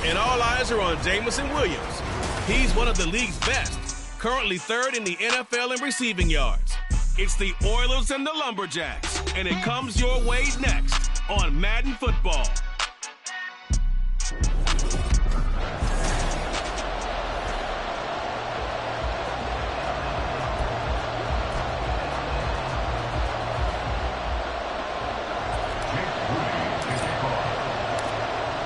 And all eyes are on Jamison Williams. He's one of the league's best, currently third in the NFL in receiving yards. It's the Oilers and the Lumberjacks, and it comes your way next on Madden Football.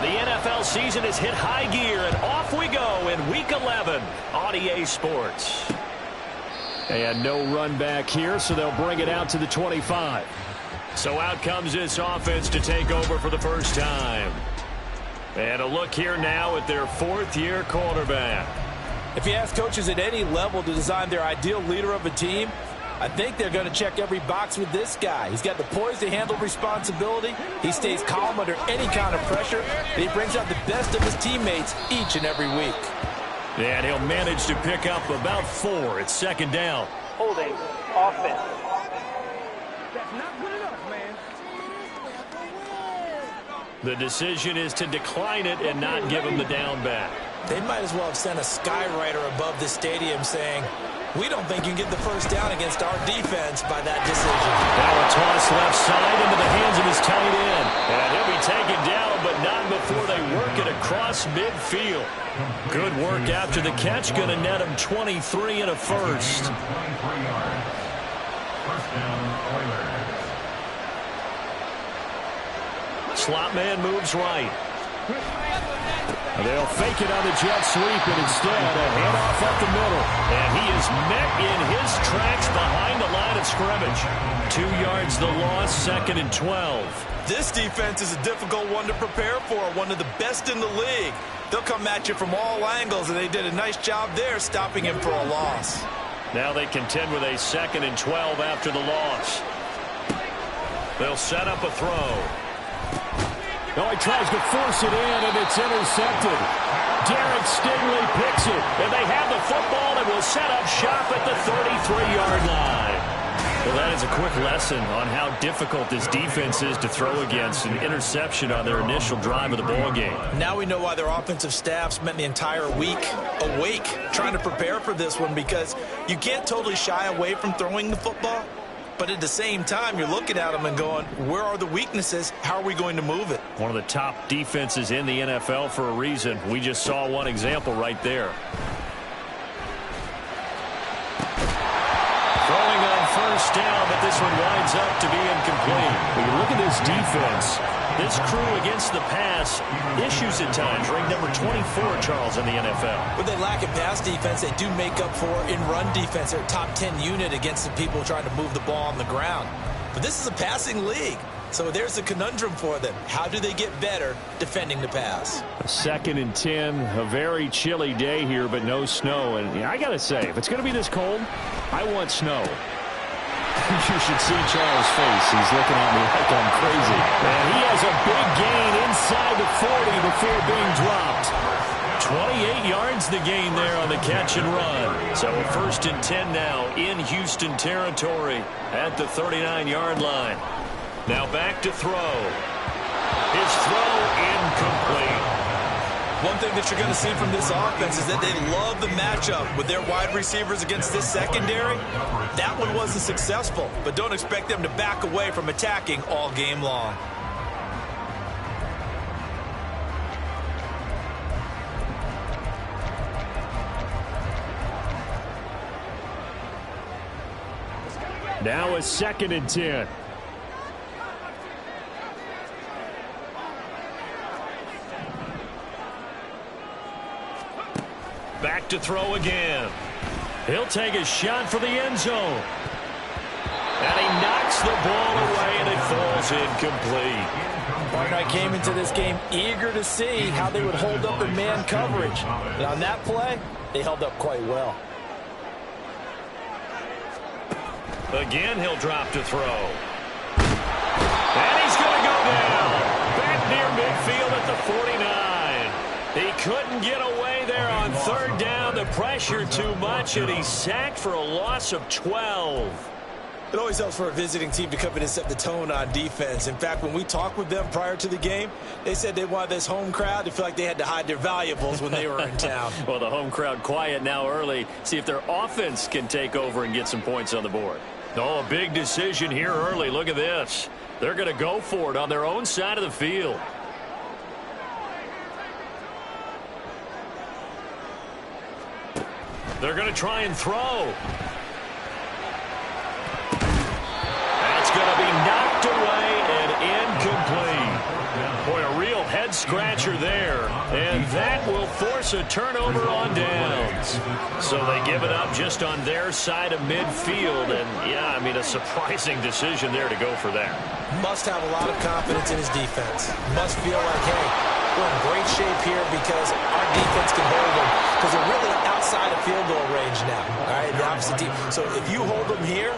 The NFL season has hit high gear, and off we go in Week 11 on EA Sports. And no run back here, so they'll bring it out to the 25. So out comes this offense to take over for the first time. And a look here now at their fourth-year quarterback. If you ask coaches at any level to design their ideal leader of a team, I think they're going to check every box with this guy. He's got the poise to handle responsibility. He stays calm under any kind of pressure. And he brings out the best of his teammates each and every week. And he'll manage to pick up about 4 at second down. Holding offense. That's not good enough, man. The decision is to decline it and not give him the down back. They might as well have sent a skywriter above the stadium saying, we don't think you can get the first down against our defense by that decision. Now a toss left side into the hands of his tight end. And he'll be taken down, but not before they work it across midfield. Good work after the catch. Going to net him 23 and a first. Slot man moves right. They'll fake it on the jet sweep, and instead a handoff up the middle. And he is met in his tracks behind the line of scrimmage. 2 yards the loss, 2nd and 12. This defense is a difficult one to prepare for, one of the best in the league. They'll come at you from all angles, and they did a nice job there stopping him for a loss. Now they contend with a 2nd and 12 after the loss. They'll set up a throw. Oh, he tries to force it in, and it's intercepted. Derek Stingley picks it, and they have the football and will set up shop at the 33-yard line. Well, that is a quick lesson on how difficult this defense is to throw against. An interception on their initial drive of the ballgame. Now we know why their offensive staff spent the entire week awake trying to prepare for this one, because you can't totally shy away from throwing the football. But at the same time, you're looking at them and going, where are the weaknesses? How are we going to move it? One of the top defenses in the NFL for a reason. We just saw one example right there. Throwing on first down, but this one winds up to be incomplete. When you look at this defense, this crew against the pass, issues at times, ranked number 24, Charles, in the NFL. When they lack in pass defense, they do make up for in run defense. They're a top 10 unit against the people trying to move the ball on the ground. But this is a passing league, so there's a conundrum for them. How do they get better defending the pass? 2nd and 10, a very chilly day here, but no snow. And I got to say, if it's going to be this cold, I want snow. You should see Charles' face. He's looking at me like I'm crazy. And he has a big gain inside the 40 before being dropped. 28 yards the gain there on the catch and run. So 1st and 10 now in Houston territory at the 39-yard line. Now back to throw. His throw incomplete. One thing that you're going to see from this offense is that they love the matchup with their wide receivers against this secondary. That one wasn't successful, but don't expect them to back away from attacking all game long. Now a 2nd and 10. Back to throw again. He'll take a shot for the end zone. And he knocks the ball away, and it falls incomplete. I came into this game eager to see how they would hold up in man coverage. And on that play, they held up quite well. Again, he'll drop to throw. And he's going to go down. Back near midfield at the 49. He couldn't get away there on 3rd down. The pressure too much, and he's sacked for a loss of 12. It always helps for a visiting team to come in and set the tone on defense. In fact, when we talked with them prior to the game, they said they wanted this home crowd to feel like they had to hide their valuables when they were in town. Well, the home crowd quiet now early. See if their offense can take over and get some points on the board. Oh, a big decision here early. Look at this. They're going to go for it on their own side of the field. They're going to try and throw. That's going to be knocked away and incomplete. Boy, a real head-scratcher there. And that will force a turnover on downs. So they give it up just on their side of midfield. And, yeah, I mean, a surprising decision there to go for that. Must have a lot of confidence in his defense. Must feel like, hey, we're in great shape here because our defense can hold them. Because they're really outside of field goal range now. All right, the opposite team. So if you hold them here,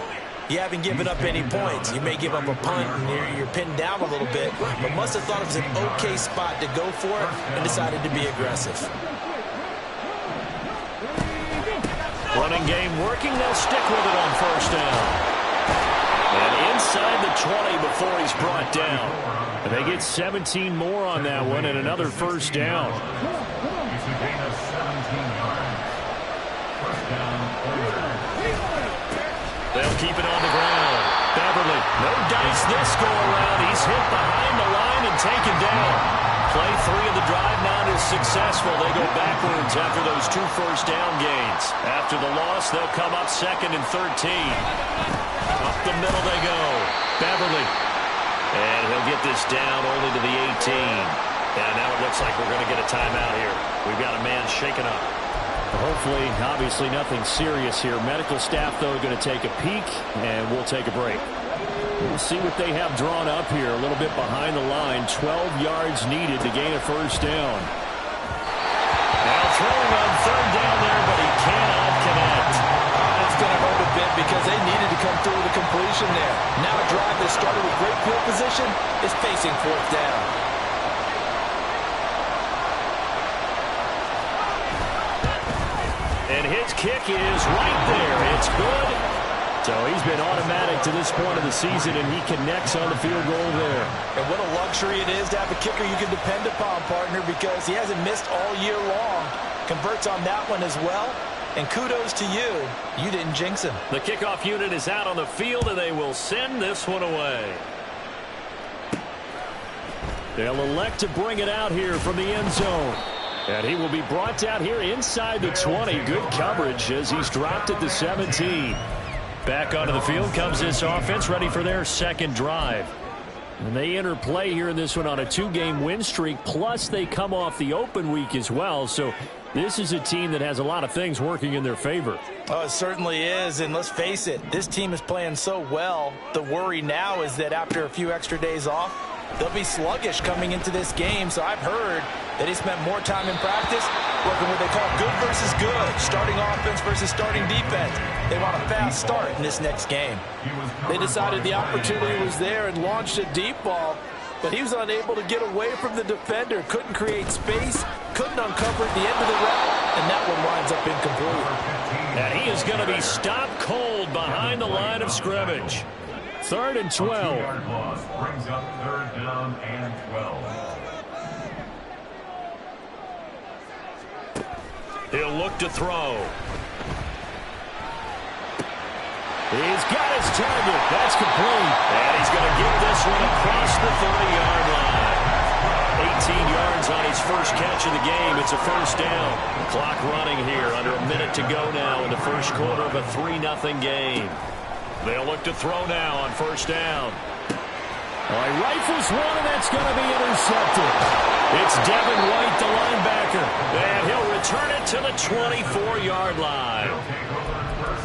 you haven't given up any points. You may give up a punt and you're pinned down a little bit, but must have thought it was an okay spot to go for it and decided to be aggressive. Running game working. They'll stick with it on first down. And inside the 20 before he's brought down. And they get 17 more on that one and another first down. They'll keep it on the ground. Beverly, no dice this go around. He's hit behind the line and taken down. Play 3 of the drive now is successful. They go backwards after those 2 first down gains. After the loss, they'll come up 2nd and 13. Up the middle they go. Beverly. And he'll get this down only to the 18. And now it looks like we're going to get a timeout here. We've got a man shaken up. Hopefully, obviously, nothing serious here. Medical staff, though, going to take a peek, and we'll take a break. We'll see what they have drawn up here. A little bit behind the line. 12 yards needed to gain a first down. Now throwing on 3rd down there, but he cannot connect. That's going to hurt a bit because they needed to come through with a completion there. Now a drive that started with great field position is facing 4th down. And his kick is right there. It's good. So he's been automatic to this point of the season, and he connects on the field goal there. And what a luxury it is to have a kicker you can depend upon, partner, because he hasn't missed all year long. Converts on that one as well. And kudos to you. You didn't jinx him. The kickoff unit is out on the field, and they will send this one away. They'll elect to bring it out here from the end zone. And he will be brought down here inside the 20. Good coverage as he's dropped at the 17. Back onto the field comes this offense, ready for their 2nd drive. And they enter play here in this one on a 2-game win streak, plus they come off the open week as well. So this is a team that has a lot of things working in their favor. Oh, it certainly is, and let's face it, this team is playing so well. The worry now is that after a few extra days off, they'll be sluggish coming into this game. So I've heard that he spent more time in practice working what they call good versus good, starting offense versus starting defense. They want a fast start in this next game. They decided the opportunity was there and launched a deep ball, but he was unable to get away from the defender, couldn't create space, couldn't uncover at the end of the route, and that one winds up incomplete. And he is going to be stopped cold behind the line of scrimmage. 3rd and 12. Brings up 3rd down and 12. He'll look to throw. He's got his target. That's complete. And he's going to get this one across the 30-yard line. 18 yards on his first catch of the game. It's a first down. Clock running here. Under a minute to go now in the first quarter of a 3-0 game. They'll look to throw now on first down. All right, rifles one, and that's going to be intercepted. It's Devin White, the linebacker, and he'll return it to the 24-yard line.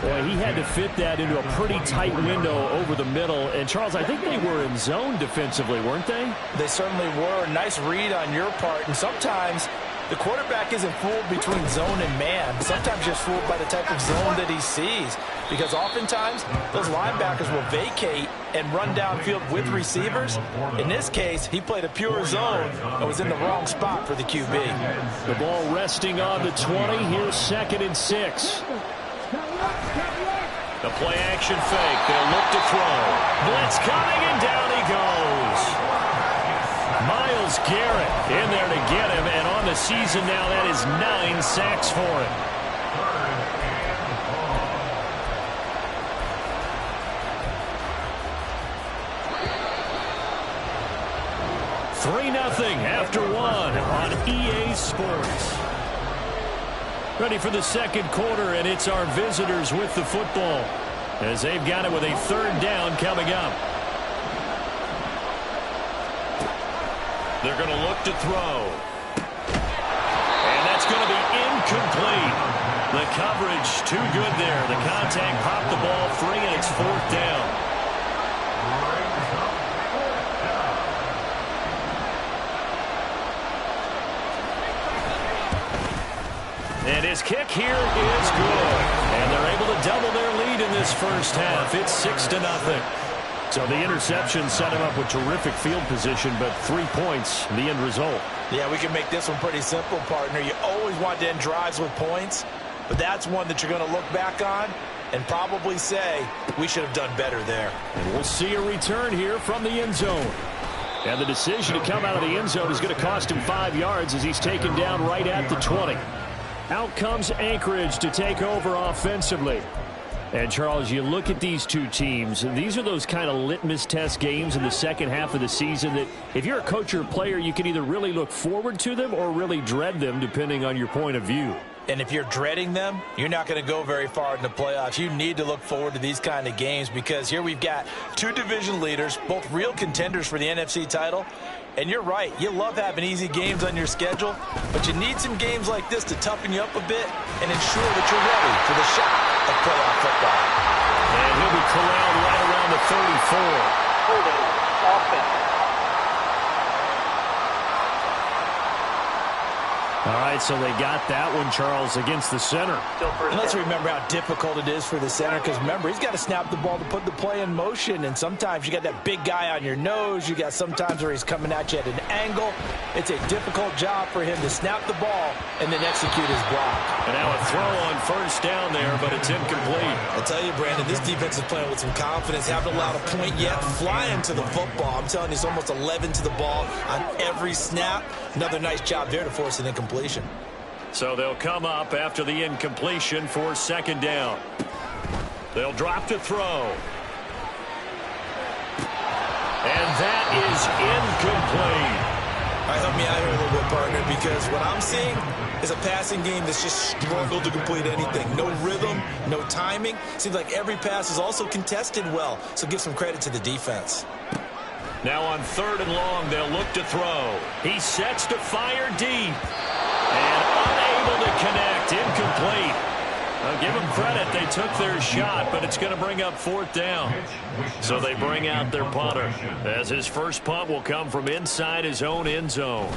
Boy, he had to fit that into a pretty tight window over the middle. And, Charles, I think they were in zone defensively, weren't they? They certainly were. Nice read on your part. And sometimes the quarterback isn't fooled between zone and man. Sometimes just fooled by the type of zone that he sees. Because oftentimes, those linebackers will vacate and run downfield with receivers. In this case, he played a pure zone and was in the wrong spot for the QB. The ball resting on the 20. Here's 2nd and 6. The play action fake. They'll look to throw. Blitz coming, and down he goes. Myles Garrett in there to get him, and on the season now, that is 9 sacks for him. Nothing after one on EA Sports. Ready for the second quarter, and it's our visitors with the football as they've got it with a third down coming up. They're going to look to throw. And that's going to be incomplete. The coverage too good there. The contact popped the ball free, and it's fourth down. And his kick here is good. And they're able to double their lead in this first half. It's 6-0. So the interception set him up with terrific field position, but 3 points, the end result. Yeah, we can make this one pretty simple, partner. You always want to end drives with points, but that's one that you're going to look back on and probably say, we should have done better there. And we'll see a return here from the end zone. And the decision to come out of the end zone is going to cost him 5 yards as he's taken down right at the 20. Out comes Anchorage to take over offensively. And, Charles, you look at these two teams, these are those kind of litmus test games in the second half of the season that if you're a coach or a player, you can either really look forward to them or really dread them, depending on your point of view. And if you're dreading them, you're not going to go very far in the playoffs. You need to look forward to these kind of games because here we've got two division leaders, both real contenders for the NFC title. And you're right, you love having easy games on your schedule, but you need some games like this to toughen you up a bit and ensure that you're ready for the shot of playoff football. And he'll be corralled right around the 34. Holding offense. All right, so they got that one, Charles, against the center. And let's remember how difficult it is for the center because, remember, he's got to snap the ball to put the play in motion, and sometimes you got that big guy on your nose. You got sometimes where he's coming at you at an angle. It's a difficult job for him to snap the ball and then execute his block. And now a throw on first down there, but it's incomplete. I tell you, Brandon, this defense is playing with some confidence. Haven't allowed a point yet. Flying to the football. I'm telling you, it's almost 11 to the ball on every snap. Another nice job there to force an incompletion. So they'll come up after the incompletion for second down. They'll drop to throw. And that is incomplete. All right, help me out here a little bit, partner, because what I'm seeing is a passing game that's just struggled to complete anything. No rhythm, no timing. Seems like every pass is also contested well, so give some credit to the defense. Now on third and long, they'll look to throw. He sets to fire deep. And unable to connect. Incomplete. I'll give them credit. They took their shot, but it's going to bring up fourth down. So they bring out their punter, as his first punt will come from inside his own end zone.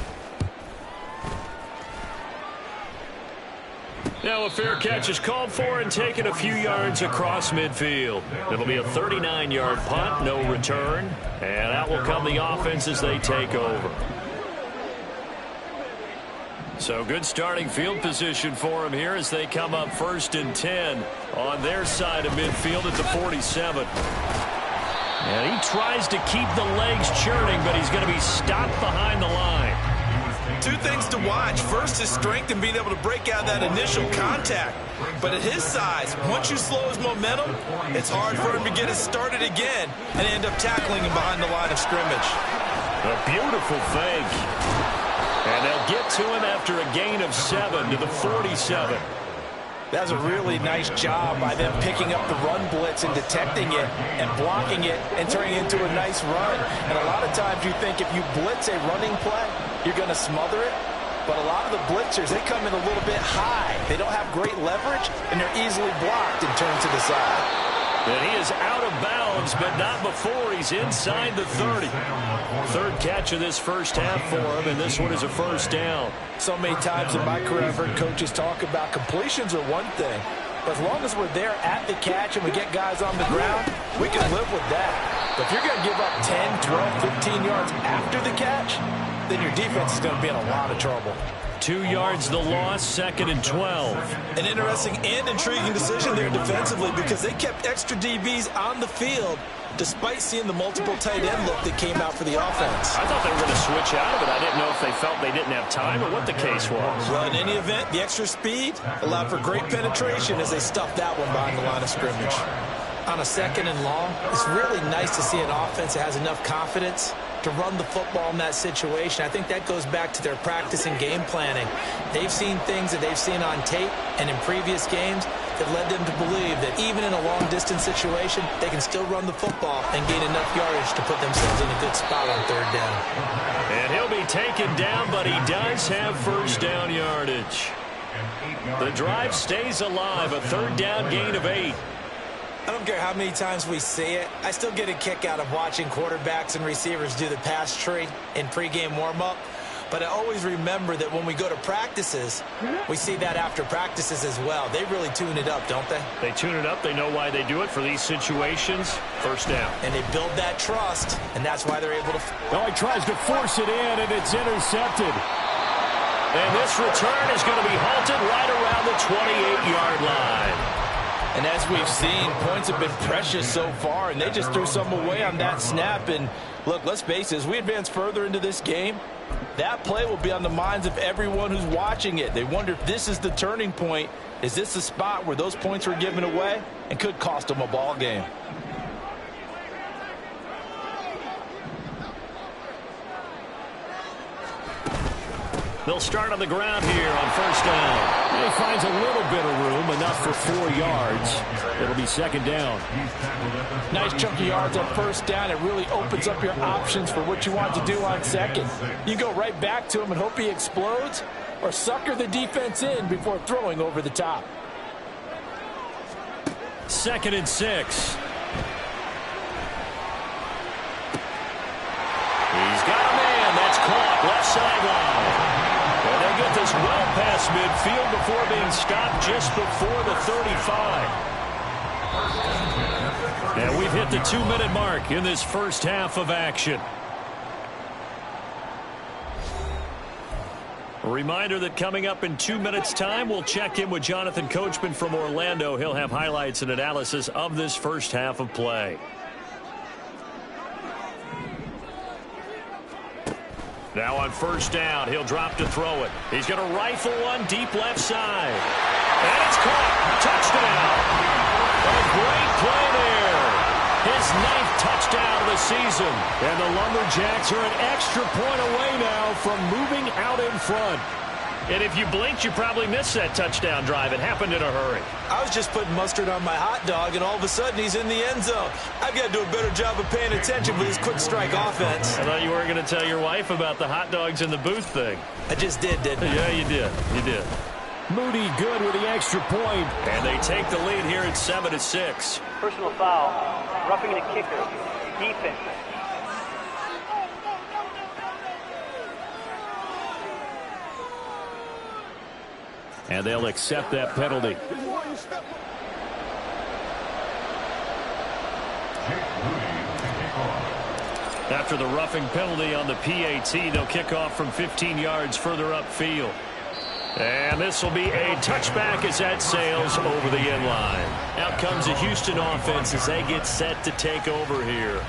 Now a fair catch is called for and taken a few yards across midfield. It'll be a 39-yard punt, no return. And out will come the offense as they take over. So good starting field position for him here as they come up 1st and 10 on their side of midfield at the 47. And he tries to keep the legs churning, but he's going to be stopped behind the line. Two things to watch. First, his strength and being able to break out that initial contact. But at his size, once you slow his momentum, it's hard for him to get it started again and end up tackling him behind the line of scrimmage. A beautiful fake. And they'll get to him after a gain of 7 to the 47. That's a really nice job by them picking up the run blitz and detecting it and blocking it and turning it into a nice run. And a lot of times you think if you blitz a running play, you're going to smother it. But a lot of the blitzers, they come in a little bit high. They don't have great leverage, and they're easily blocked and turned to the side. And he is out of bounds, but not before he's inside the 30. Third catch of this first half for him, and this one is a first down. So many times in my career I've heard coaches talk about completions are one thing, but as long as we're there at the catch and we get guys on the ground, we can live with that. But if you're going to give up 10, 12, 15 yards after the catch, then your defense is going to be in a lot of trouble. 2 yards the loss, 2nd and 12. An interesting and intriguing decision there defensively because they kept extra DBs on the field despite seeing the multiple tight end look that came out for the offense. I thought they were going to switch out of it. I didn't know if they felt they didn't have time or what the case was. Well, in any event, the extra speed allowed for great penetration as they stuffed that one behind the line of scrimmage. On a 2nd and long, it's really nice to see an offense that has enough confidence to run the football in that situation. I think that goes back to their practice and game planning. They've seen things that they've seen on tape and in previous games that led them to believe that even in a long-distance situation, they can still run the football and gain enough yardage to put themselves in a good spot on 3rd down. And he'll be taken down, but he does have 1st down yardage. The drive stays alive, a 3rd down gain of 8. I don't care how many times we see it. I still get a kick out of watching quarterbacks and receivers do the pass tree in pregame warm-up. But I always remember that when we go to practices, we see that after practices as well. They really tune it up, don't they? They tune it up. They know why they do it for these situations. 1st down. And they build that trust, and that's why they're able to... Oh, he tries to force it in, and it's intercepted. And this return is going to be halted right around the 28-yard line. And as we've seen, points have been precious so far, and they just threw some away on that snap. And look, let's face it, as we advance further into this game, that play will be on the minds of everyone who's watching it. They wonder if this is the turning point. Is this the spot where those points were given away and could cost them a ball game? They'll start on the ground here on 1st down. And he finds a little bit of room, enough for 4 yards. It'll be 2nd down. Nice chunk of yards on 1st down. It really opens up your options for what you want to do on 2nd. You go right back to him and hope he explodes, or sucker the defense in before throwing over the top. 2nd and 6. He's got a man. That's caught. Left sideline. And they get this well past midfield before being stopped just before the 35. And we've hit the 2-minute mark in this 1st half of action. A reminder that coming up in 2 minutes' time, we'll check in with Jonathan Coachman from Orlando. He'll have highlights and analysis of this 1st half of play. Now on 1st down, he'll drop to throw it. He's going to rifle one deep left side. And it's caught. Touchdown. A great play there. His 9th touchdown of the season. And the Lumberjacks are an extra point away now from moving out in front. And if you blinked, you probably missed that touchdown drive. It happened in a hurry. I was just putting mustard on my hot dog, and all of a sudden he's in the end zone. I've got to do a better job of paying attention with this quick strike offense. I thought you weren't going to tell your wife about the hot dogs in the booth thing. I just did, didn't I? Yeah, you did. You did. Moody good with the extra point. And they take the lead here at 7-6. Personal foul, roughing the kicker, defense. And they'll accept that penalty. After the roughing penalty on the PAT, they'll kick off from 15 yards further upfield. And this will be a touchback as that sails over the end line. Out comes the Houston offense as they get set to take over here.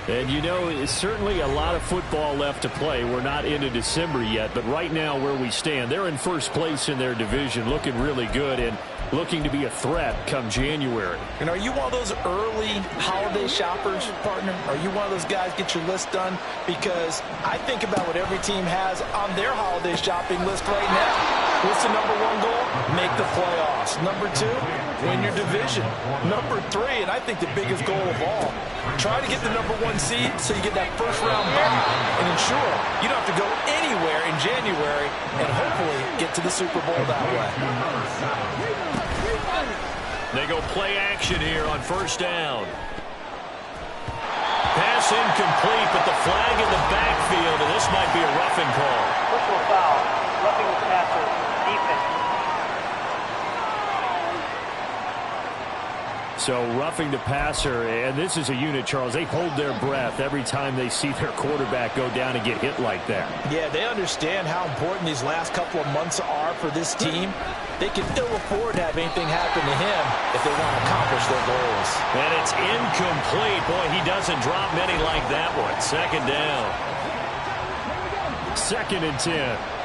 And, you know, it's certainly a lot of football left to play. We're not into December yet, but right now where we stand, they're in 1st place in their division, looking really good and looking to be a threat come January. And are you one of those early holiday shoppers, partner? Are you one of those guys get your list done? Because I think about what every team has on their holiday shopping list right now. What's the number 1 goal? Make the playoffs. Number 2, win your division. Number 3, and I think the biggest goal of all, try to get the number 1 seed so you get that 1st round bye and ensure you don't have to go anywhere in January and hopefully get to the Super Bowl that way. They go play action here on 1st down. Pass incomplete, but the flag in the backfield, and this might be a roughing call. Personal foul, roughing the passer, defense. So roughing the passer, and this is a unit, Charles. They hold their breath every time they see their quarterback go down and get hit like that. Yeah, they understand how important these last couple of months are for this team. They can ill afford to have anything happen to him if they want to accomplish their goals. And it's incomplete. Boy, he doesn't drop many like that one. Second down. 2nd and 10.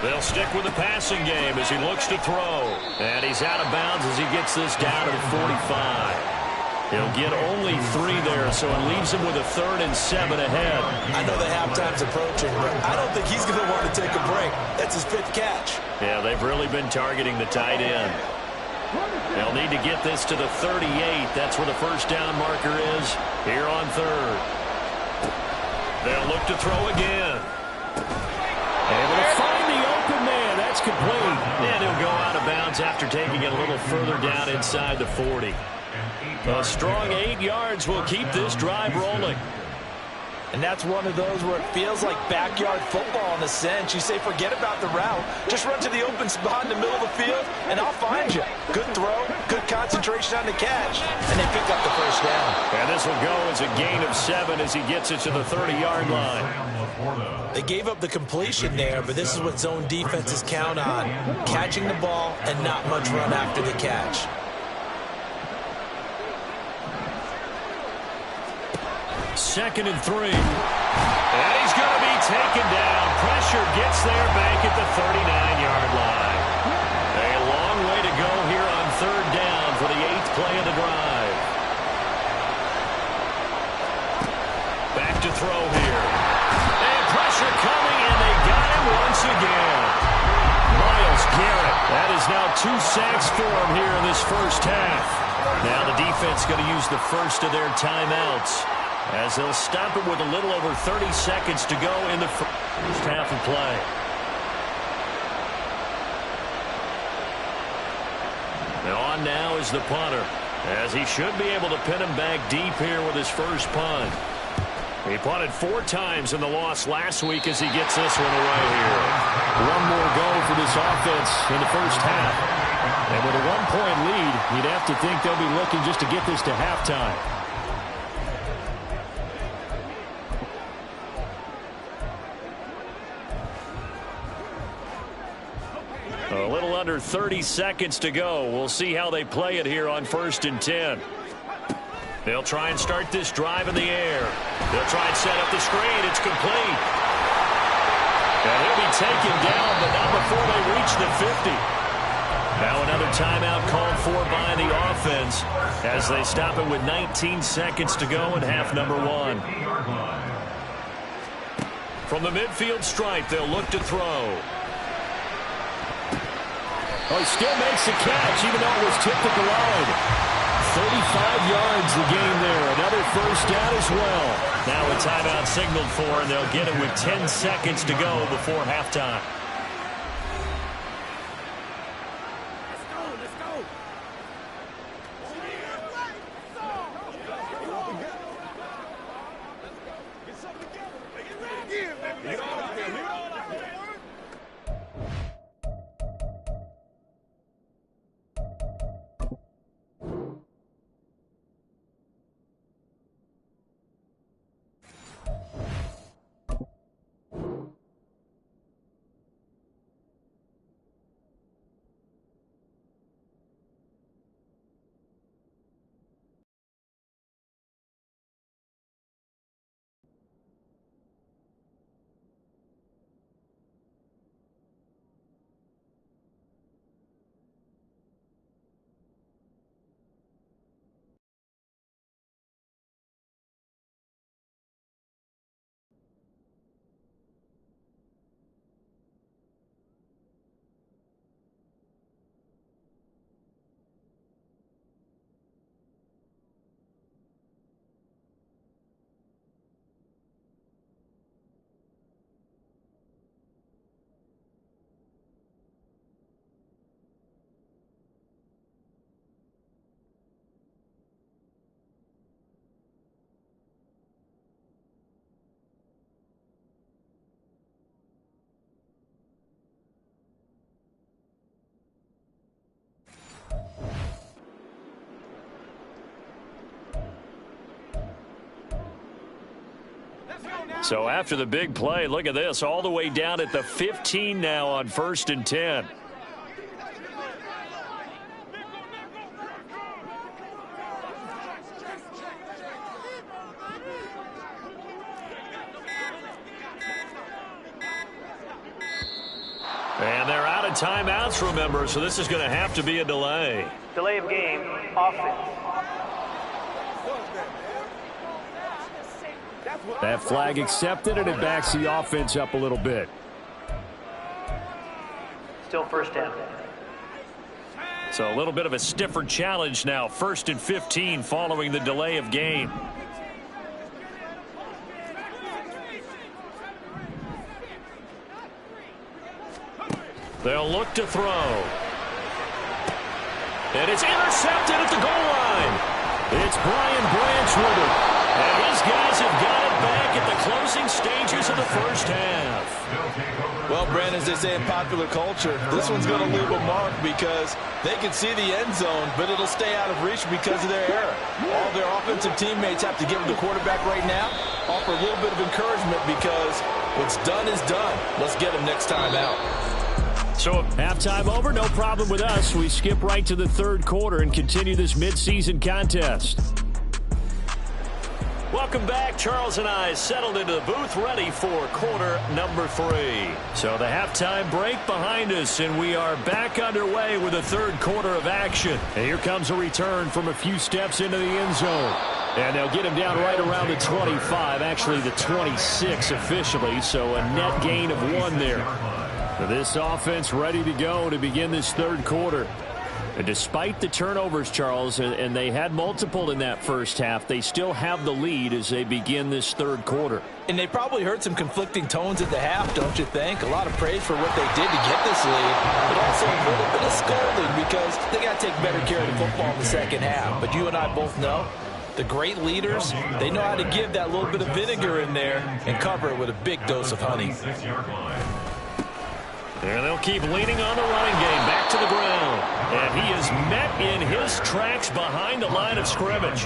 They'll stick with the passing game as he looks to throw. And he's out of bounds as he gets this down to the 45. He'll get only 3 there, so it leaves him with a 3rd and 7 ahead. I know the halftime's approaching, but I don't think he's going to want to take a break. That's his 5th catch. Yeah, they've really been targeting the tight end. They'll need to get this to the 38. That's where the first down marker is here on 3rd. They'll look to throw again. Able to find the open man. That's complete. And he'll go out of bounds after taking it a little further down inside the 40. A strong 8 yards will keep this drive rolling. And that's one of those where it feels like backyard football in a sense. You say, forget about the route. Just run to the open spot in the middle of the field, and I'll find you. Good throw, good concentration on the catch, and they pick up the first down. And this will go as a gain of 7 as he gets it to the 30-yard line. They gave up the completion there, but this is what zone defenses count on, catching the ball and not much run after the catch. Second and 3. And he's going to be taken down. Pressure gets there back at the 39-yard line. A long way to go here on 3rd down for the 8th play of the drive. Back to throw here. And pressure coming, and they got him once again. Myles Garrett. That is now 2 sacks for him here in this first half. Now the defense going to use the first of their timeouts, as they'll stop it with a little over 30 seconds to go in the first half of play. Now on now is the punter, as he should be able to pin him back deep here with his first punt. He punted 4 times in the loss last week as he gets this one away here. One more go for this offense in the first half. And with a 1-point lead, you'd have to think they'll be looking just to get this to halftime. A little under 30 seconds to go. We'll see how they play it here on 1st and 10. They'll try and start this drive in the air. They'll try and set up the screen. It's complete. And he'll be taken down, but not before they reach the 50. Now another timeout called for by the offense as they stop it with 19 seconds to go in half number 1. From the midfield stripe, they'll look to throw. Oh, he still makes the catch, even though it was tipped at the line. 35 yards the gain there. Another first down as well. Now a timeout signaled for, and they'll get it with 10 seconds to go before halftime. So after the big play, look at this, all the way down at the 15 now on 1st and 10. And they're out of timeouts, remember, so this is going to have to be a delay. Delay of game, offense. That flag accepted, and it backs the offense up a little bit. Still first down. So a little bit of a stiffer challenge now. 1st and 15 following the delay of game. They'll look to throw. And it's intercepted at the goal line. It's Brian Branch with it. And his guys have got it back at the closing stages of the first half. Well, Brandon, as they say in popular culture, this one's going to leave a mark because they can see the end zone, but it'll stay out of reach because of their error. All their offensive teammates have to give the quarterback right now, offer a little bit of encouragement because what's done is done. Let's get them next time out. So halftime over, no problem with us. We skip right to the third quarter and continue this midseason contest. welcome back. Charles and I settled into the booth ready for quarter number 3. So the halftime break behind us, and we are back underway with the third quarter of action. And here comes a return from a few steps into the end zone. And they'll get him down right around the 25, actually the 26 officially, so a net gain of 1 there. This offense ready to go to begin this third quarter. And despite the turnovers, Charles, and they had multiple in that first half, they still have the lead as they begin this third quarter. And they probably heard some conflicting tones at the half, don't you think? A lot of praise for what they did to get this lead, but also a little bit of scolding because they got to take better care of the football in the second half. But you and I both know the great leaders, they know how to give that little bit of vinegar in there and cover it with a big dose of honey. And they'll keep leaning on the running game back to the ground. And he is met in his tracks behind the line of scrimmage.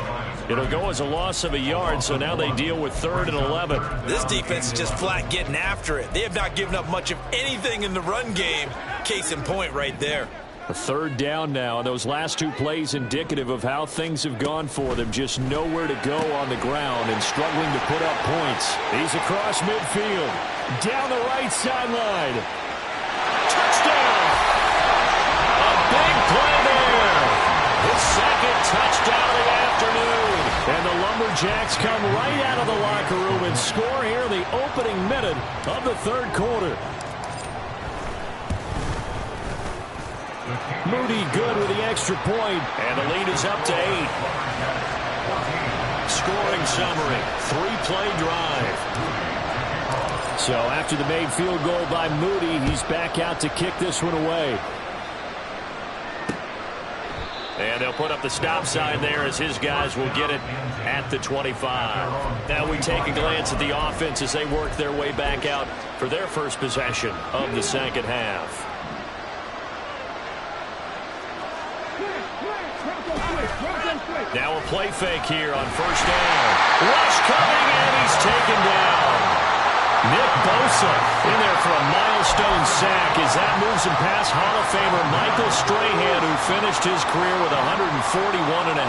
It'll go as a loss of a yard, so now they deal with 3rd and 11. This defense is just flat getting after it. They have not given up much of anything in the run game. Case in point right there. A 3rd down now, and those last 2 plays indicative of how things have gone for them. Just nowhere to go on the ground and struggling to put up points. He's across midfield, down the right sideline. Touchdown! A big play there. His 2nd touchdown of the afternoon. And the Lumberjacks come right out of the locker room and score here in the opening minute of the third quarter. Moody good with the extra point. And the lead is up to 8. Scoring summary. 3-play drive. So after the made field goal by Moody, he's back out to kick this one away. And they'll put up the stop sign there as his guys will get it at the 25. Now we take a glance at the offense as they work their way back out for their first possession of the second half. Now a play fake here on 1st down. Rush coming, and he's taken down. Nick Bosa in there for a milestone sack as that moves him past Hall of Famer Michael Strahan, who finished his career with 141.5.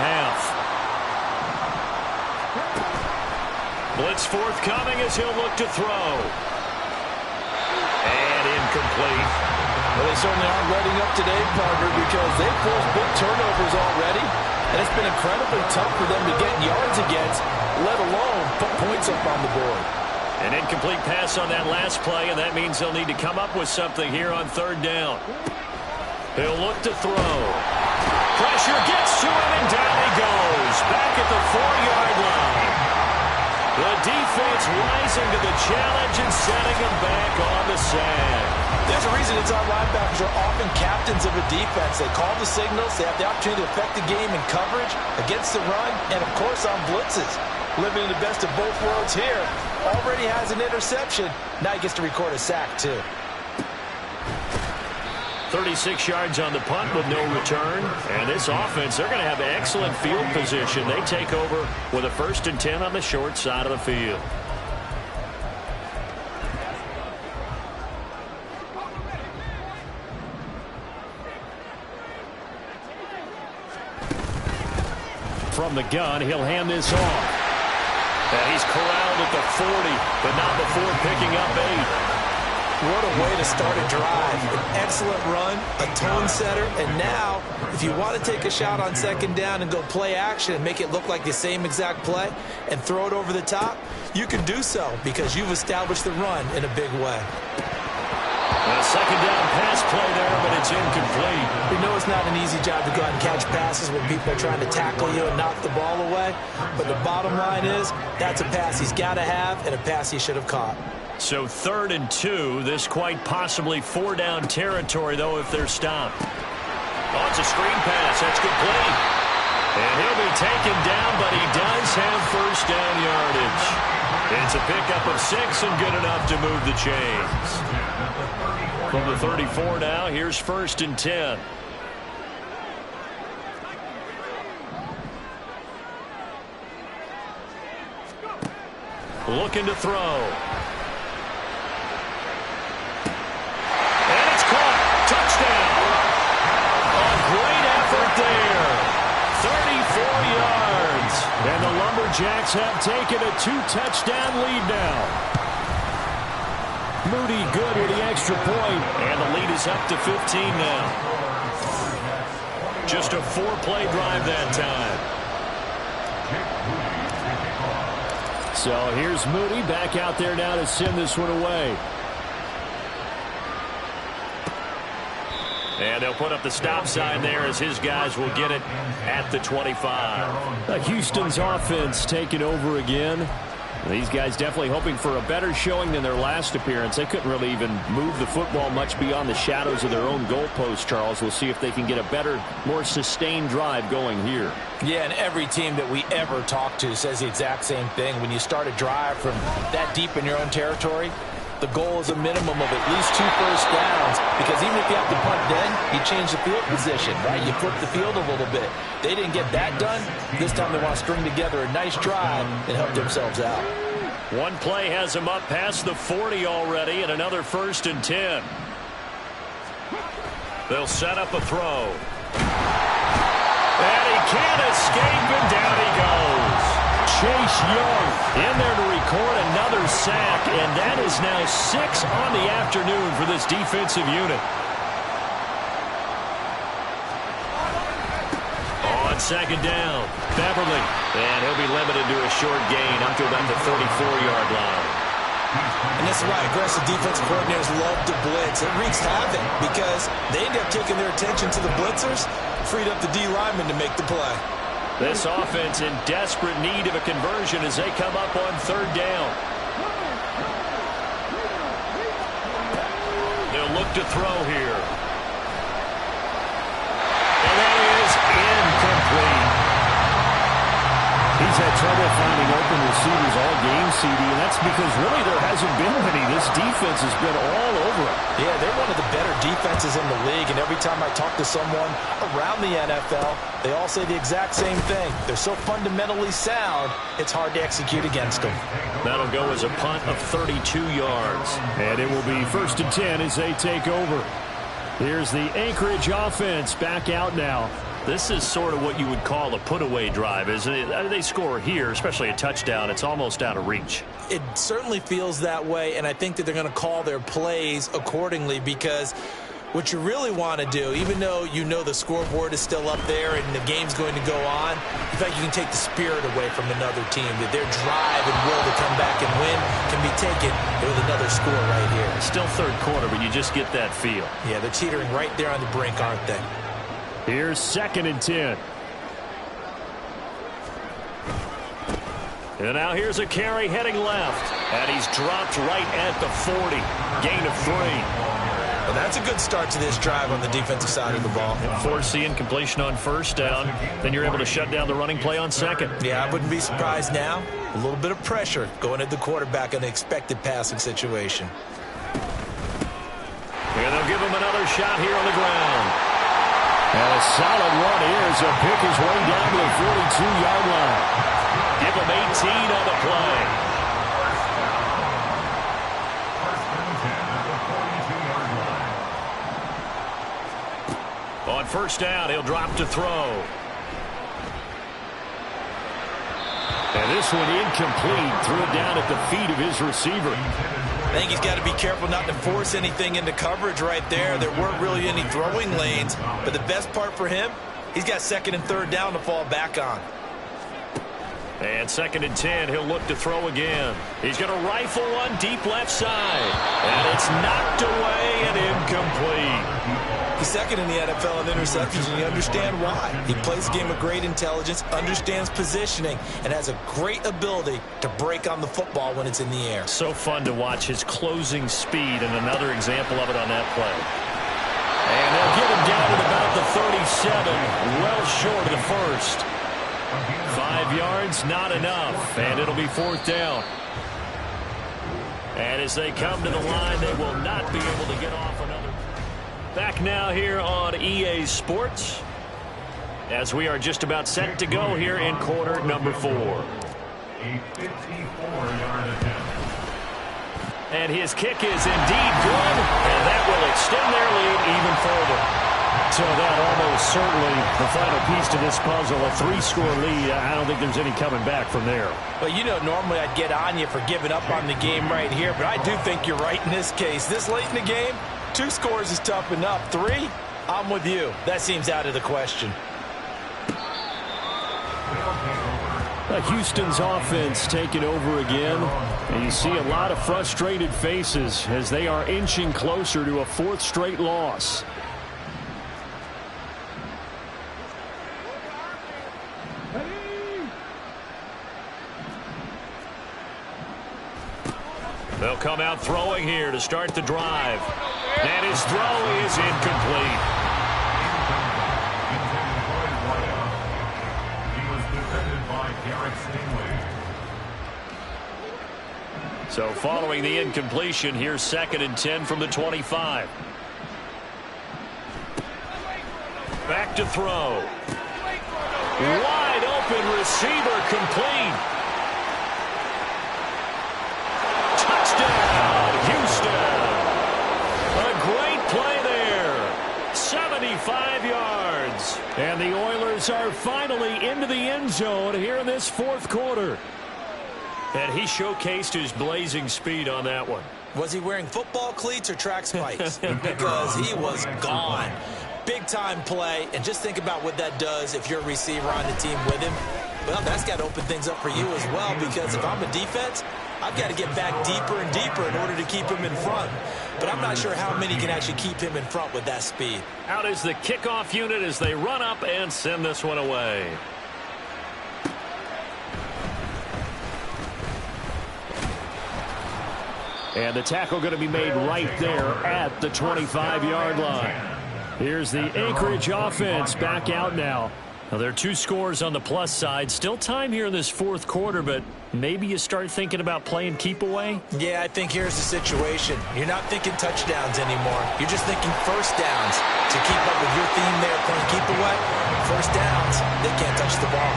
Blitz forthcoming as he'll look to throw. And incomplete. Well, they certainly aren't letting up today, partner, because they've forced big turnovers already, and it's been incredibly tough for them to get yards against, let alone put points up on the board. An incomplete pass on that last play, and that means they'll need to come up with something here on 3rd down. He'll look to throw. Pressure gets to him, and down he goes. Back at the 4-yard line. The defense rising to the challenge and setting him back on the sand. There's a reason inside linebackers are often captains of a defense. They call the signals. They have the opportunity to affect the game in coverage, against the run, and, of course, on blitzes. Living in the best of both worlds here. Already has an interception. Now he gets to record a sack, too. 36 yards on the punt with no return. And this offense, they're going to have excellent field position. They take over with a 1st and 10 on the short side of the field. from the gun. He'll hand this off. And he's corralled at the 40, but not before picking up 8. What a way to start a drive. An excellent run, a tone setter, and now, if you want to take a shot on second down and go play action and make it look like the same exact play and throw it over the top, you can do so because you've established the run in a big way. A second down pass play there, but it's incomplete. We know it's not an easy job to go out and catch passes when people are trying to tackle you and knock the ball away, but the bottom line is that's a pass he's got to have and a pass he should have caught. So 3rd and 2, this quite possibly 4-down territory, though, if they're stopped. Oh, it's a screen pass. That's complete. And he'll be taken down, but he does have first down yardage. It's a pickup of 6 and good enough to move the chains. From the 34 now, here's 1st and 10. Looking to throw. Touchdown. A great effort there. 34 yards. And the Lumberjacks have taken a 2-touchdown lead now. Moody good with the extra point. And the lead is up to 15 now. Just a 4-play drive that time. So here's Moody back out there now to send this one away. And they'll put up the stop sign there as his guys will get it at the 25. Houston's offense taking over again. These guys definitely hoping for a better showing than their last appearance. They couldn't really even move the football much beyond the shadows of their own goalpost, Charles. We'll see if they can get a better, more sustained drive going here. Yeah, and every team that we ever talk to says the exact same thing. When you start a drive from that deep in your own territory, the goal is a minimum of at least 2 first downs, because even if you have to punt then, you change the field position, right? You flip the field a little bit. They didn't get that done. This time they want to string together a nice drive and help themselves out. One play has them up past the 40 already, and another 1st and 10. They'll set up a throw. And he can't escape, and down he goes. Chase Young in there to record another sack, and that is now 6 on the afternoon for this defensive unit. On second down, Beverly, and he'll be limited to a short gain up to about the 34-yard line. And this is why aggressive defensive coordinators love to blitz. It wreaks havoc because they end up taking their attention to the blitzers, freed up the D lineman to make the play. This offense in desperate need of a conversion as they come up on 3rd down. They'll look to throw here. And that is incomplete. He's had trouble finding open receivers all game, CD, and that's because really there hasn't been any. This defense has been all over him. Yeah, they're one of the better defenses in the league, and every time I talk to someone around the NFL, they all say the exact same thing. They're so fundamentally sound, it's hard to execute against them. That'll go as a punt of 32 yards. And it will be 1st and 10 as they take over. Here's the Anchorage offense back out now. This is sort of what you would call a put-away drive, isn't it? They score here, especially a touchdown. It's almost out of reach. It certainly feels that way, and I think that they're going to call their plays accordingly, because what you really want to do, even though you know the scoreboard is still up there and the game's going to go on, in fact, you can take the spirit away from another team, that their drive and will to come back and win can be taken with another score right here. Still 3rd quarter, but you just get that feel. Yeah, they're teetering right there on the brink, aren't they? Here's 2nd and 10. And now here's a carry heading left. And he's dropped right at the 40. Gain of 3. Well, that's a good start to this drive on the defensive side of the ball. Force the incompletion on 1st down. Then you're able to shut down the running play on 2nd. Yeah, I wouldn't be surprised now. A little bit of pressure going at the quarterback in the expected passing situation. And they'll give him another shot here on the ground. And a solid run here as he'll pick his way down to the 42-yard line. Give him 18 on the play. On 1st down, he'll drop to throw. This one incomplete. Threw it down at the feet of his receiver. I think he's got to be careful not to force anything into coverage right there. There weren't really any throwing lanes, but the best part for him, he's got 2nd and 3rd down to fall back on. And 2nd and 10, he'll look to throw again. He's going to rifle one deep left side. And it's knocked away and incomplete. He's 2nd in the NFL in interceptions, and you understand why. He plays a game with great intelligence, understands positioning, and has a great ability to break on the football when it's in the air. So fun to watch his closing speed, and another example of it on that play. And they'll get him down at about the 37, well short of the first. 5 yards, not enough, and it'll be 4th down. And as they come to the line, they will not be able to get off another. Back now here on EA Sports, as we are just about set to go here in quarter number 4. A 54-yard attempt. And his kick is indeed good, and that will extend their lead even further. So that almost certainly the final piece to this puzzle, a 3-score lead. I don't think there's any coming back from there. Well, you know, normally I'd get on you for giving up on the game right here, but I do think you're right in this case. This late in the game, 2 scores is tough enough. 3, I'm with you. That seems out of the question. Houston's offense taking over again. And you see a lot of frustrated faces as they are inching closer to a 4th straight loss. They'll come out throwing here to start the drive. And his throw is incomplete. He was defended by Garrett Stingley. So following the incompletion, here's 2nd and 10 from the 25. Back to throw. Wide open receiver complete. Touchdown, Houston. A great play there. 75 yards. And the Oilers are finally into the end zone here in this 4th quarter. And he showcased his blazing speed on that one. Was he wearing football cleats or track spikes? Because he was gone. Big-time play, and just think about what that does if you're a receiver on the team with him. Well, that's got to open things up for you as well, because if I'm a defense, I've got to get back deeper and deeper in order to keep him in front. But I'm not sure how many can actually keep him in front with that speed. Out is the kickoff unit as they run up and send this one away. And the tackle going to be made right there at the 25-yard line. Here's the Anchorage offense back out now. Now, there are 2 scores on the plus side. Still time here in this 4th quarter, but maybe you start thinking about playing keep away? Yeah, I think here's the situation. You're not thinking touchdowns anymore. You're just thinking first downs. To keep up with your theme there, playing keep away, first downs, they can't touch the ball.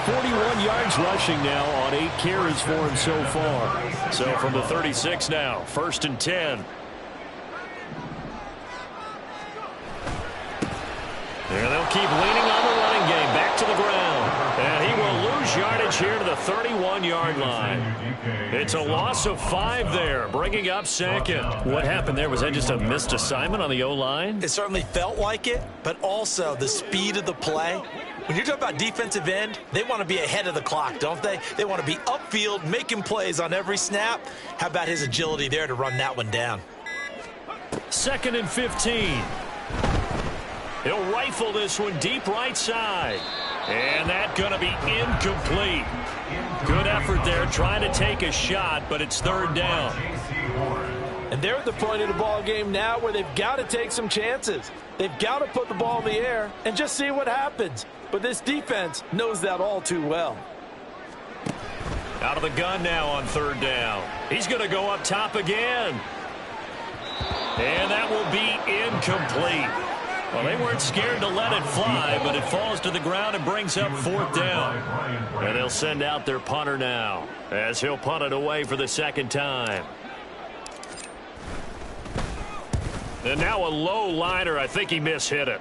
41 yards rushing now on 8 carries for him so far. So from the 36 now, 1st and 10. And they'll keep leaning on the running game. Back to the ground. And he will lose yardage here to the 31-yard line. It's a loss of 5 there, bringing up 2nd. What happened there? Was that just a missed assignment on the O-line? It certainly felt like it, but also the speed of the play. When you're talking about defensive end, they want to be ahead of the clock, don't they? They want to be upfield, making plays on every snap. How about his agility there to run that one down? 2nd and 15. He'll rifle this one deep right side. And that's going to be incomplete. Good effort there trying to take a shot, but it's 3rd down. And they're at the point of the ball game now where they've got to take some chances. They've got to put the ball in the air and just see what happens. But this defense knows that all too well. Out of the gun now on 3rd down. He's going to go up top again. And that will be incomplete. Well, they weren't scared to let it fly, but it falls to the ground and brings up 4th down. And they'll send out their punter now as he'll punt it away for the 2nd time. And now a low liner. I think he mishit it.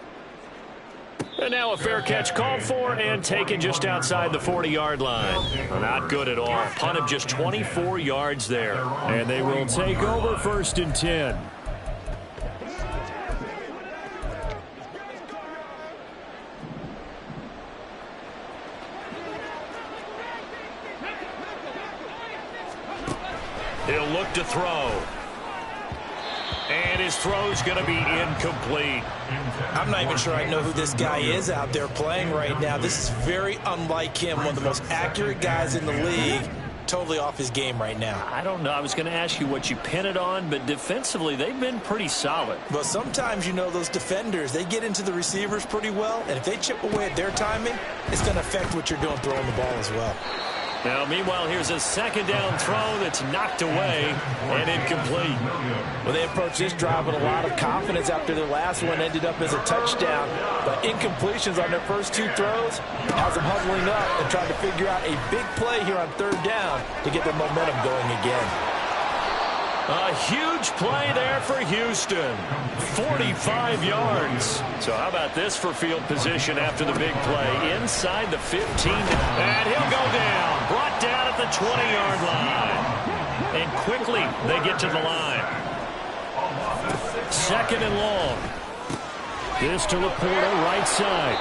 And now a fair catch called for and taken just outside the 40-yard line. Well, not good at all. Punt of just 24 yards there. And they will take over 1st and 10. He'll look to throw. And his throw's going to be incomplete. I'm not even sure I know who this guy is out there playing right now. This is very unlike him, one of the most accurate guys in the league. Totally off his game right now. I don't know. I was going to ask you what you pin it on, but defensively, they've been pretty solid. But sometimes, you know, those defenders, they get into the receivers pretty well, and if they chip away at their timing, it's going to affect what you're doing throwing the ball as well. Now, meanwhile, here's a 2nd down throw that's knocked away and incomplete. Well, they approached this drive with a lot of confidence after their last one ended up as a touchdown. But incompletions on their first 2 throws has them huddling up and trying to figure out a big play here on 3rd down to get their momentum going again. A huge play there for Houston. 45 yards. So how about this for field position after the big play? Inside the 15. And he'll go down. Brought down at the 20-yard line. And quickly they get to the line. 2nd and long. This to Laporta, right side.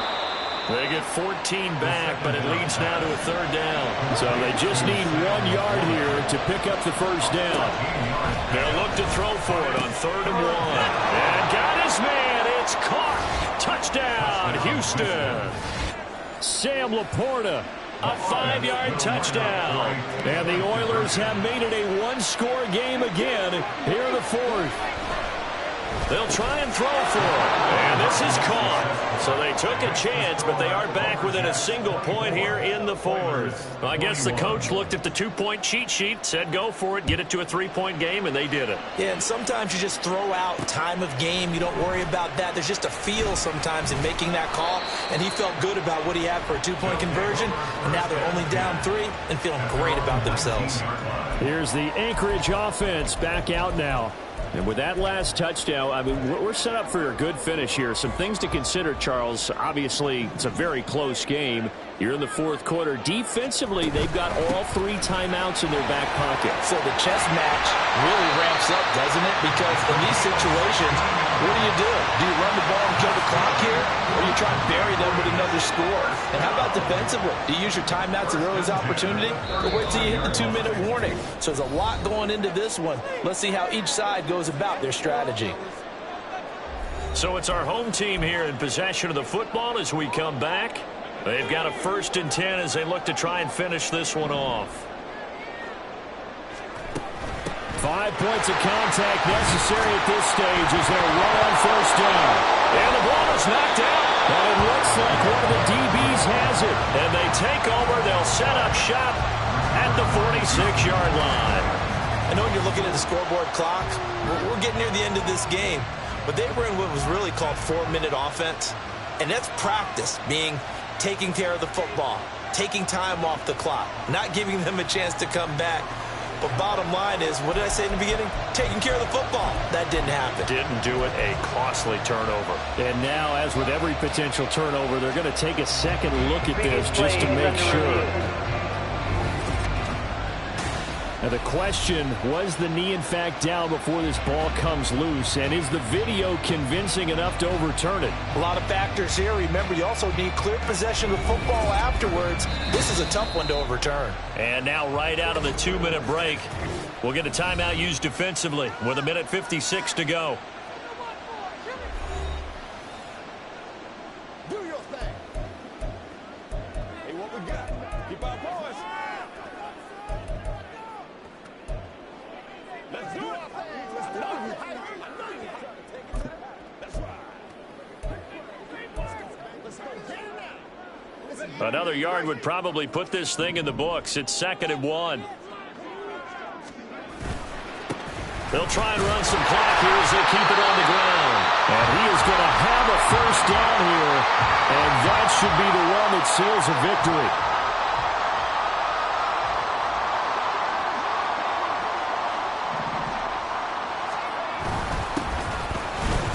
They get 14 back, but it leads now to a 3rd down. So they just need 1 yard here to pick up the 1st down. They'll look to throw for it on 3rd and 1. And got his man. It's caught. Touchdown, Houston. Sam Laporta. A 5-yard touchdown. And the Oilers have made it a 1-score game again here in the 4th. They'll try and throw for it. And this is caught. So they took a chance, but they are back within a single point here in the 4th. Well, I guess the coach looked at the 2-point cheat sheet, said go for it, get it to a 3-point game, and they did it. Yeah, and sometimes you just throw out time of game. You don't worry about that. There's just a feel sometimes in making that call, and he felt good about what he had for a 2-point conversion, and now they're only down 3 and feeling great about themselves. Here's the Anchorage offense back out now. And with that last touchdown, I mean, we're set up for a good finish here. Some things to consider, Charles. Obviously, it's a very close game. You're in the 4th quarter. Defensively, they've got all 3 timeouts in their back pocket. So the chess match really ramps up, doesn't it? Because in these situations, what do? Do you run the ball and kill the clock here? Or you try and bury them with another score? And how about defensively? Do you use your timeouts as early as opportunity? Or wait till you hit the 2-minute warning? So there's a lot going into this one. Let's see how each side goes about their strategy. So it's our home team here in possession of the football as we come back. They've got a 1st and 10 as they look to try and finish this one off. 5 points of contact necessary at this stage as they'll run on 1st down. And the ball is knocked out. And it looks like one of the DBs has it. And they take over. They'll set up shop at the 46-yard line. I know you're looking at the scoreboard clock. We're getting near the end of this game. But they were in what was really called 4-minute offense. And that's practice, being taking care of the football, taking time off the clock, not giving them a chance to come back. But bottom line is, what did I say in the beginning? Taking care of the football. That didn't happen. Didn't do it. A costly turnover. And now, as with every potential turnover, they're going to take a second look at this just to make sure. Now the question, was the knee in fact down before this ball comes loose? And is the video convincing enough to overturn it? A lot of factors here. Remember, you also need clear possession of the football afterwards. This is a tough one to overturn. And now right out of the 2-minute break, we'll get a timeout used defensively with 1:56 to go. Do your thing. Hey, what we got? Keep our boys. Let's do our thing. Let's do it. That's right. Let's go. Get it now. Another yard would probably put this thing in the books. It's 2nd and 1. They'll try and run some clock here as they keep it on the ground. And he is going to have a 1st down here, and that should be the one that seals a victory.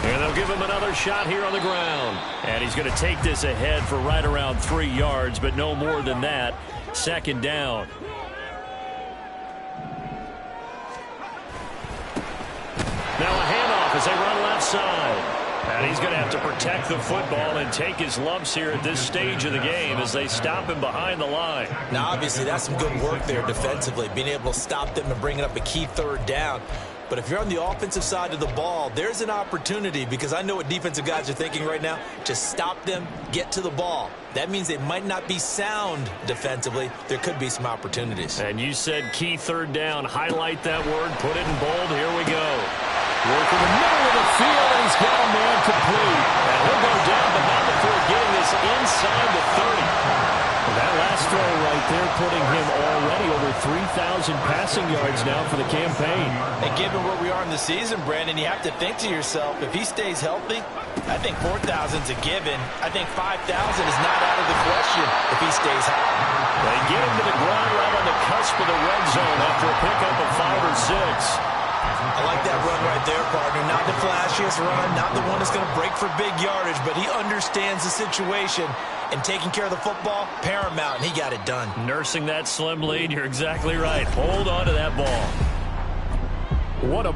And They'll give him another shot here on the ground. And he's going to take this ahead for right around 3 yards, but no more than that. Second down. Now a handoff as they run left side. And he's going to have to protect the football and take his lumps here at this stage of the game as they stop him behind the line. Now, obviously, that's some good work there defensively, being able to stop them and bringing up a key third down. But if you're on the offensive side of the ball, there's an opportunity, because I know what defensive guys are thinking right now. Just stop them, get to the ball. That means they might not be sound defensively. There could be some opportunities. And you said key third down. Highlight that word. Put it in bold. Here we go. Work in the middle of the field, and he's got a man complete. And he'll go down, but not before getting this inside the 30. That last throw right there putting him already over 3,000 passing yards now for the campaign. And given where we are in the season, Brandon, you have to think to yourself, if he stays healthy, I think 4,000's a given. I think 5,000 is not out of the question if he stays healthy. They get him to the ground right on the cusp of the red zone after a pickup of 5 or 6. I like that run right there, partner. Not the flashiest run, not the one that's going to break for big yardage, but he understands the situation, and taking care of the football, paramount, and he got it done. Nursing that slim lead, you're exactly right. Hold on to that ball. What a...